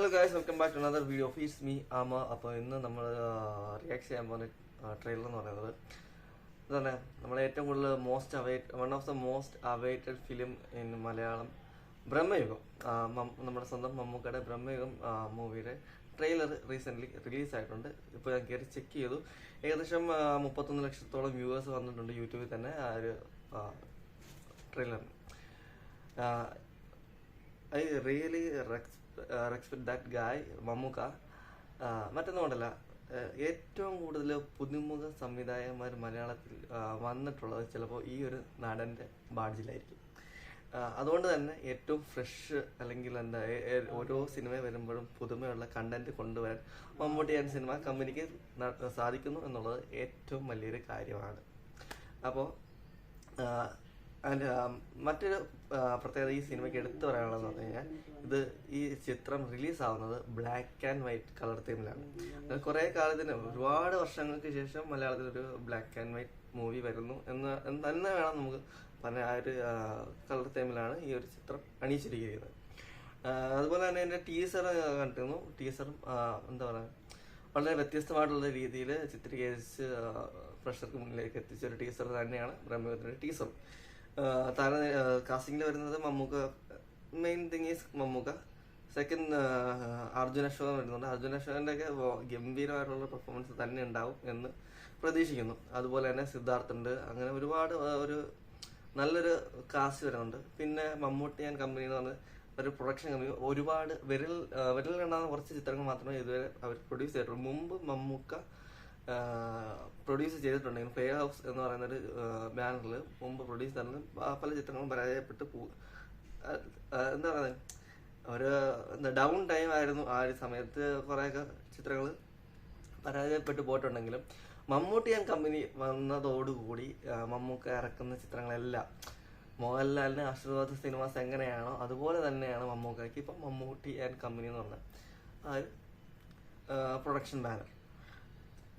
Hello guys, welcome back to another video of ഈസ് മീ ആമ. അപ്പോൾ ഇന്ന് നമ്മൾ റിയാക്ട് ചെയ്യാൻ പോകുന്ന ട്രെയിലർ എന്ന് പറയുന്നത് ഇതന്നെ നമ്മളെ ഏറ്റവും കൂടുതൽ one of the most awaited film in Malayalam, Bramayugam. നമ്മുടെ സ്വന്തം മമ്മൂക്കയുടെ ബ്രഹ്മയുഗം മൂവിയുടെ ട്രെയിലർ റീസെൻ്റ്ലി റിലീസായിട്ടുണ്ട്. ഇപ്പോൾ ഞാൻ കയറി ചെക്ക് ചെയ്തു. ഏകദേശം 31 ലക്ഷത്തോളം വ്യൂവേഴ്സ് വന്നിട്ടുണ്ട് യൂട്യൂബിൽ തന്നെ ആ ഒരു ട്രെയിലറിന്. I really respect that guy Mammookka. മറ്റൊന്നും കൊണ്ടല്ല, ഏറ്റവും കൂടുതൽ പുതുമുഖ സംവിധായകന്മാർ മലയാളത്തിൽ വന്നിട്ടുള്ളത് ചിലപ്പോൾ ഈ ഒരു നടൻ്റെ ബാഡ്ജിലായിരിക്കും. അതുകൊണ്ട് തന്നെ ഏറ്റവും ഫ്രഷ് അല്ലെങ്കിൽ എന്താ ഓരോ സിനിമ വരുമ്പോഴും പുതുമയുള്ള കണ്ടന്റ് കൊണ്ടുവരാൻ മമ്മൂട്ടി ആൻഡ് സിനിമ കമ്പനിക്ക് സാധിക്കുന്നു എന്നുള്ളത് ഏറ്റവും വലിയൊരു കാര്യമാണ്. അപ്പോൾ അതിൻ്റെ മറ്റൊരു പ്രത്യേകത ഈ സിനിമയ്ക്ക് എടുത്തു പറയാനുള്ളതെന്ന് പറഞ്ഞു കഴിഞ്ഞാൽ, ഈ ചിത്രം റിലീസാവുന്നത് ബ്ലാക്ക് ആൻഡ് വൈറ്റ് കളർ തീമിലാണ്. കുറേ കാലത്തിന്, ഒരുപാട് വർഷങ്ങൾക്ക് ശേഷം മലയാളത്തിലൊരു ബ്ലാക്ക് ആൻഡ് വൈറ്റ് മൂവി വരുന്നു എന്ന് തന്നെ വേണം നമുക്ക് പറഞ്ഞ. ആ ഒരു കളർ തീമിലാണ് ഈ ഒരു ചിത്രം അണിയിച്ചിരിക്കുന്നത്. അതുപോലെ തന്നെ എൻ്റെ ടീസർ കണ്ടിരുന്നു. ടീസറും എന്താ പറയുക, വളരെ വ്യത്യസ്തമായിട്ടുള്ള രീതിയിൽ ചിത്രീകരിച്ച് പ്രേക്ഷകർക്ക് മുന്നിലേക്ക് എത്തിച്ചൊരു ടീസർ തന്നെയാണ് ബ്രഹ്മയുഗത്തിൻ്റെ ടീസർ. കാസ്റ്റിംഗിൽ വരുന്നത് Mammukka, main thing is Mammukka. Second Arjun Ashokan വരുന്നുണ്ട്. അർജുൻ അശോകൻ്റെ ഒക്കെ ഗംഭീരമായിട്ടുള്ള പെർഫോമൻസ് തന്നെ ഉണ്ടാവും എന്ന് പ്രതീക്ഷിക്കുന്നു. അതുപോലെ തന്നെ സിദ്ധാർത്ഥ് ഉണ്ട്. അങ്ങനെ ഒരുപാട് ഒരു നല്ലൊരു കാസ്റ്റ് വരുന്നുണ്ട്. പിന്നെ മമ്മൂട്ടി ആൻഡ് കമ്പനി എന്ന് പറഞ്ഞ ഒരു പ്രൊഡക്ഷൻ കമ്പനി, ഒരുപാട് വിരലിലുണ്ടാകുന്ന കുറച്ച് ചിത്രങ്ങൾ മാത്രമേ ഇതുവരെ അവർ പ്രൊഡ്യൂസ് ചെയ്തിട്ടുള്ളൂ. മുമ്പ് മമ്മൂക്ക പ്രൊഡ്യൂസ് ചെയ്തിട്ടുണ്ടെങ്കിൽ പ്ലേ ഹൗസ് എന്ന് പറയുന്നൊരു ബാനറിൽ മുമ്പ് പ്രൊഡ്യൂസ് ചെയ്തിരുന്ന പല ചിത്രങ്ങളും പരാജയപ്പെട്ട് എന്താ പറയുക, ഒരു ഡൗൺ ടൈം ആയിരുന്നു ആ ഒരു സമയത്ത്. കുറേയൊക്കെ ചിത്രങ്ങൾ പരാജയപ്പെട്ട് പോയിട്ടുണ്ടെങ്കിലും മമ്മൂട്ടി ആൻഡ് കമ്പനി വന്നതോടുകൂടി മമ്മൂക്ക ഇറക്കുന്ന ചിത്രങ്ങളെല്ലാം മോഹൻലാലിന് ആശീർവാദ് സിനിമാസ് എങ്ങനെയാണോ അതുപോലെ തന്നെയാണ് മമ്മൂക്കയ്ക്ക് ഇപ്പം മമ്മൂട്ടി ആൻഡ് കമ്പനി എന്ന് പറഞ്ഞ ആ ഒരു പ്രൊഡക്ഷൻ ബാനർ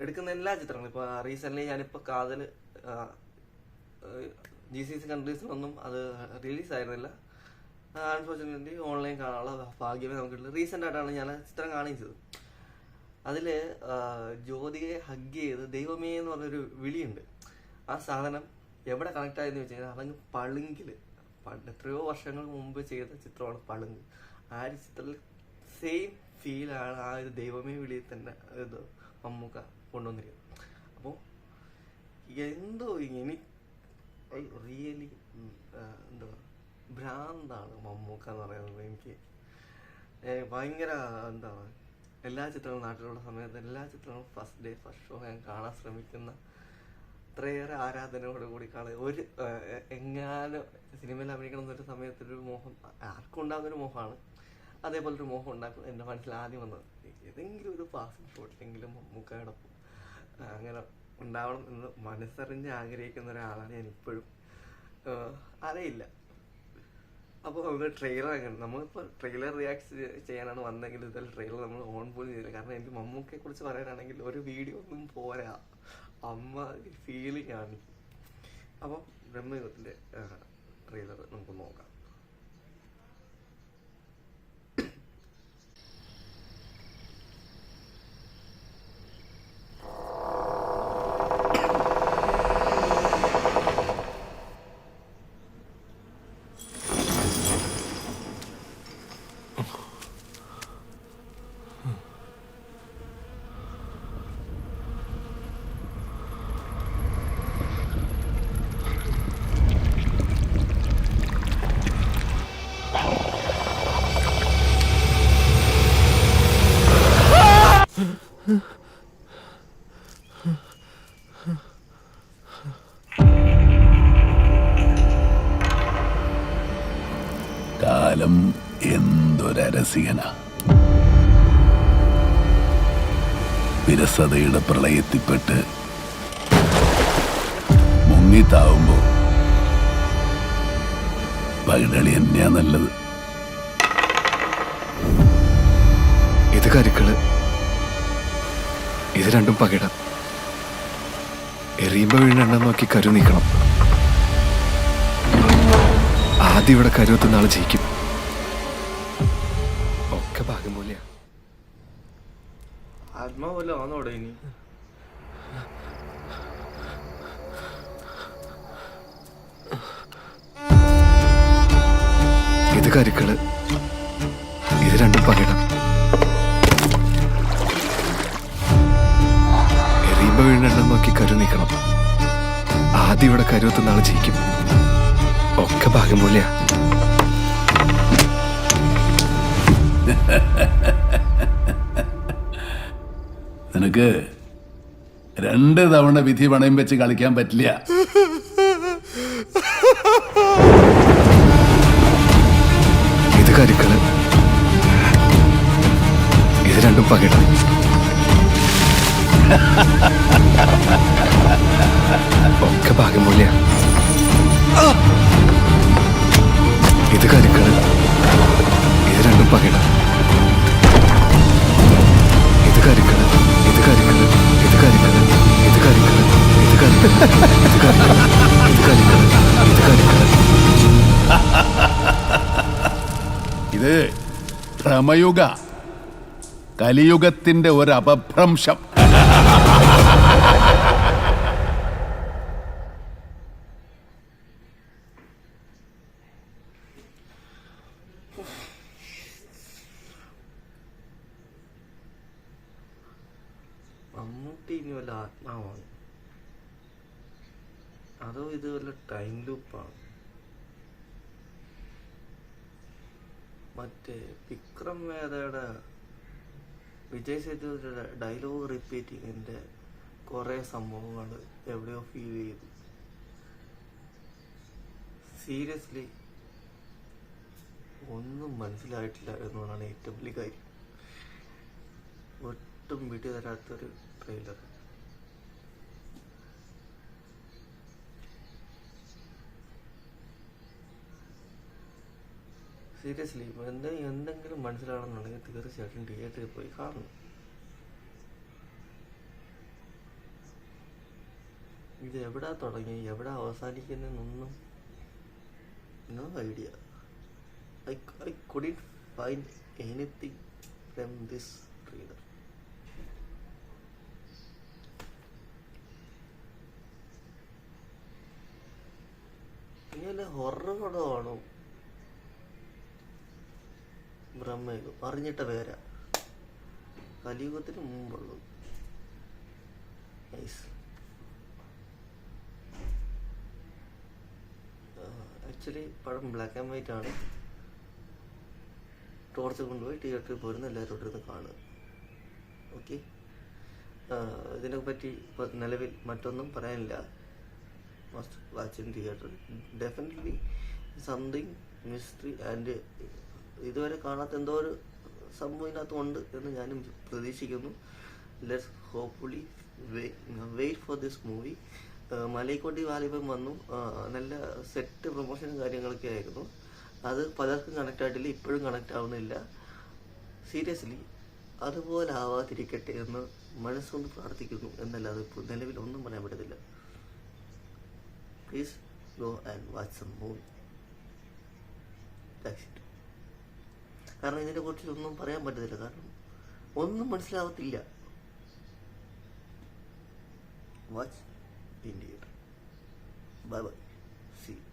എടുക്കുന്ന എല്ലാ ചിത്രങ്ങളും. ഇപ്പോൾ റീസെൻ്റ്ലി ഞാനിപ്പോൾ കാതൽ GCC കൺട്രീസിലൊന്നും അത് റിലീസായിരുന്നില്ല. അൺഫോർച്യുനേറ്റ്ലി ഓൺലൈൻ കാണാനുള്ള ഭാഗ്യമേ നമുക്കുള്ളൂ. റീസെൻ്റ് ആയിട്ടാണ് ഞാൻ ചിത്രം കാണിച്ചത്. അതിൽ ജ്യോതികയെ ഹഗ് ചെയ്ത് ദൈവമേ എന്ന് പറഞ്ഞൊരു വിളിയുണ്ട്. ആ സാധനം എവിടെ കണക്ട് ആയെന്ന് വെച്ച് കഴിഞ്ഞാൽ അതങ്ങ് പളുങ്കിൽ, എത്രയോ വർഷങ്ങൾ മുമ്പ് ചെയ്ത ചിത്രമാണ് പളുങ്ക്. ആ ഒരു ചിത്രത്തിൽ സെയിം ഫീലാണ് ആ ഒരു ദൈവമേ വിളിയിൽ തന്നെ ഇത് മമ്മൂക്ക കൊണ്ടുവന്നിരിക്കുന്നത്. അപ്പോൾ എന്തോ റിയലി എന്താ ഭ്രാന്താണ് മമ്മൂക്ക എന്ന് പറയുന്നത്. എനിക്ക് ഭയങ്കര എന്താണ്, എല്ലാ ചിത്രങ്ങളും നാട്ടിലുള്ള സമയത്ത് എല്ലാ ചിത്രങ്ങളും ഫസ്റ്റ് ഡേ ഫസ്റ്റ് ഷോ ഞാൻ കാണാൻ ശ്രമിക്കുന്ന, അത്രയേറെ ആരാധനയോട് കൂടി കാണുക. ഒരു എങ്ങാനും സിനിമയിൽ അഭിനയിക്കണം എന്നൊരു സമയത്തൊരു മോഹം ആർക്കും ഉണ്ടാകുന്നൊരു മോഹമാണ്. അതേപോലൊരു മോഹം ഉണ്ടാക്കും എൻ്റെ മനസ്സിൽ ആദ്യം വന്നത്. ഏതെങ്കിലും ഒരു പാസിംഗ് ഷോട്ടിലെങ്കിലും മമ്മൂക്കയോടൊപ്പം അങ്ങനെ ഉണ്ടാവണം എന്ന് മനസ്സറിഞ്ഞ് ആഗ്രഹിക്കുന്ന ഒരാളാണ് ഞാൻ ഇപ്പോഴും. അറിയില്ല. അപ്പോൾ നമുക്ക് ട്രെയിലർ അങ്ങനെ, നമ്മളിപ്പോൾ ട്രെയിലർ റിയാക്ട് ചെയ്യാനാണ് വന്നെങ്കിൽ ഇതെല്ലാം ട്രെയിലർ നമ്മൾ ഓൺ പോലും ചെയ്തില്ല. കാരണം എനിക്ക് മമ്മൂക്കയെ കുറിച്ച് പറയാനാണെങ്കിൽ ഒരു വീഡിയോ ഒന്നും പോരാ, അമ്മ ഫീലിംഗ് ആണ്. അപ്പോൾ ബ്രഹ്മയുഗത്തിൻ്റെ ട്രെയിലർ നമുക്ക് നോക്കാം. കാലം എന്തൊരരസികന. വിരസതയുടെ പ്രളയത്തിൽപ്പെട്ട് മുങ്ങിത്താവുമ്പോ പകിടളി തന്നെയാ നല്ലത്. ഇത് കരുക്കള്, ഇത് രണ്ടും പകിട. എറിയുമ്പോ വീണെണ്ണം നോക്കി കരു നീക്കണം. ആദ്യം ഇവിടെ കരുവത്തുന്ന ആള് ജയിക്കും. ഒക്കെ ഭാഗ്യം പോലെയാ. ആത്മാവല്ലോ ആണോടെ ഇനി? ഇത് കരുക്കള്, ഇത് രണ്ടും പകിടം. എറിയുമ്പോ വീണെണ്ണം നോക്കി കരു നീക്കണം. ആദ്യം ഇവിടെ കരുവത്തുന്ന ആള് ജയിക്കും. ഒക്കെ ഭാഗ്യം പോലെയാ. നിനക്ക് 2 തവണ വിധി പണയം വെച്ച് കളിക്കാൻ പറ്റില്ല. ഇത് കരുക്കള്, ഇത് രണ്ടും പകിടം. ഒക്കെ ഭാഗ്യം പോലെയാ. ഇത് കരുക്കള്, ഇത് രണ്ടും പകിടം. ഇത് കരുക്കള്, ഇത് കരുക്കള്, ഇത് കരുക്കള്, ഇത് കരുക്കള്, ഇത് കരുക്കള്, ഇത് കരുക്കള്, ഇത് കരുക്കള്, ഇത് കരുക്കള്. ഇത് ഭ്രമയുഗ, കലിയുഗത്തിന്റെ ഒരു അപഭ്രംശം. മമ്മൂട്ടി ഇനി വല്ല ആത്മാവാണ്, അതോ ഇത് വല്ല ടൈം ലൂപ്പാണ്? മറ്റേ വിക്രം വേദയുടെ വിജയ് സേതുപതിയുടെ ഡയലോഗ് റിപ്പീറ്റിങ്ങിന്റെ കുറെ സംഭവങ്ങൾ എവിടെയോ ഫീൽ ചെയ്തു. സീരിയസ്ലി ഒന്നും മനസ്സിലായിട്ടില്ല എന്നുള്ളതാണ് ഏറ്റവും വലിയ കാര്യം. ഒട്ടും വിട്ടു തരാത്തൊരു ട്രെയിലർ. സീരിയസ്ലി എന്തെങ്കിലും മനസ്സിലാവണമെന്നുണ്ടെങ്കിൽ തീർച്ചയായിട്ടും തിയേറ്ററിൽ പോയി കാണണം. ഇത് എവിടാ തുടങ്ങി എവിടാ അവസാനിക്കുന്നൊന്നും no idea. I couldn't find anything from this trailer. ഇങ്ങനെ ഹൊറർ പടമാണോ? ബ്രഹ്മയുഗം അറിഞ്ഞിട്ട പേരാ, കലിയുഗത്തിന് മുമ്പുള്ളത്. ആക്ച്വലി പടം ബ്ലാക്ക് ആൻഡ് വൈറ്റ് ആണ്. ടോർച്ച് കൊണ്ടുപോയി തിയേറ്ററിൽ പോരുന്ന എല്ലാവരും ഇരുന്ന് കാണുക. ഓക്കെ, ഇതിനെ പറ്റി ഇപ്പോൾ നിലവിൽ മറ്റൊന്നും പറയാനില്ല. Must watch in theatre. Definitely something mystery and ഇതുവരെ കാണാത്ത എന്തോ ഒരു സംഭവം ഇതിനകത്ത് ഉണ്ട് എന്ന് ഞാനും പ്രതീക്ഷിക്കുന്നു. Let's hopefully wait for this movie. Malaikottai Vaaliban വന്നു, നല്ല സെറ്റ് പ്രൊമോഷനും കാര്യങ്ങളൊക്കെ ആയിരുന്നു. അത് പലർക്കും കണക്ട് ആയിട്ടില്ല, ഇപ്പോഴും കണക്ട് ആവുന്നില്ല. സീരിയസ്ലി അതുപോലെ ആവാതിരിക്കട്ടെ എന്ന് മനസ്സുകൊണ്ട് പ്രാർത്ഥിക്കുന്നു എന്നല്ലാതെ ഇപ്പോൾ നിലവിൽ ഒന്നും പറയാൻ പറ്റത്തില്ല. Please go and watch some movie. കാരണം ഇതിനെ കുറിച്ച് ഒന്നും പറയാൻ പറ്റത്തില്ല, കാരണം ഒന്നും മനസ്സിലാവത്തില്ല. Watch in theatre. Bye bye, see U.